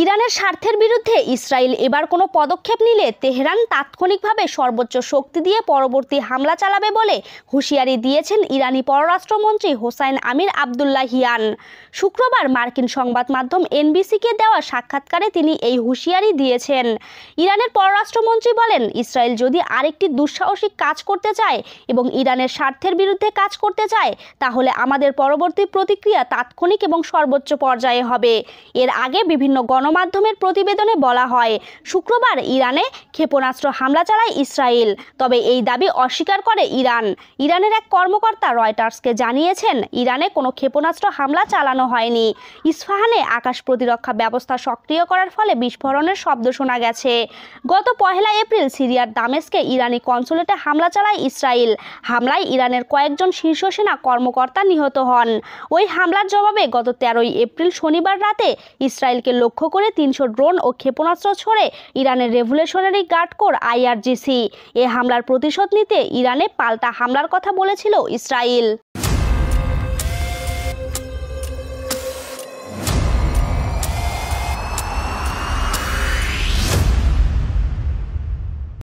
ইরানের স্বার্থের বিরুদ্ধে ইসরায়েল এবার কোনো পদক্ষেপ নিলে তেহরান তাৎক্ষণিকভাবে সর্বোচ্চ শক্তি দিয়ে পরবর্তী হামলা চালাবে বলে হুঁশিয়ারি দিয়েছেন ইরানি পররাষ্ট্রমন্ত্রী হোসাইন আমির আবদুল্লাহিয়ান। শুক্রবার মার্কিন সংবাদ মাধ্যম এনবিসিকে দেওয়া সাক্ষাৎকারে তিনি এই হুঁশিয়ারি দিয়েছেন। ইরানের পররাষ্ট্রমন্ত্রী বলেন, ইসরায়েল যদি আরেকটি দুঃসাহসিক কাজ করতে চায় এবং ইরানের স্বার্থের বিরুদ্ধে কাজ করতে চায়, তাহলে আমাদের পরবর্তী প্রতিক্রিয়া তাৎক্ষণিক এবং সর্বোচ্চ পর্যায়ে হবে। এর আগে বিভিন্ন গণমাধ্যমের প্রতিবেদনে বলা হয়, শুক্রবার ইরানে ক্ষেপণাস্ত্র হামলা চালায় ইসরায়েল, তবে এই দাবি অস্বীকার করে ইরান। ইরানের এক কর্মকর্তা রয়টার্সকে জানিয়েছেন, ইরানে কোনো ক্ষেপণাস্ত্র হামলা চালানো হয়নি। ইস্পাহানে আকাশ প্রতিরক্ষা ব্যবস্থা সক্রিয় করার ফলে বিস্ফোরণের শব্দ শোনা গেছে। গত 1 এপ্রিল সিরিয়ার দামেস্কে ইরানি কনসুলেটে হামলা চালায় ইসরায়েল। হামলায় ইরানের কয়েকজন শীর্ষ সেনা কর্মকর্তা নিহত হন। ওই হামলার জবাবে গত 13 এপ্রিল শনিবার রাতে ইসরায়েলকে লক্ষ্য করে 300 ড্রোন ও ক্ষেপণাস্ত্র ছড়ে ইরানের রেভলিউশনারি গার্ড কোর IRGC। এ হামলার প্রতিশোধ নিতে ইরানে পাল্টা হামলার কথা বলেছিল ইসরায়েল।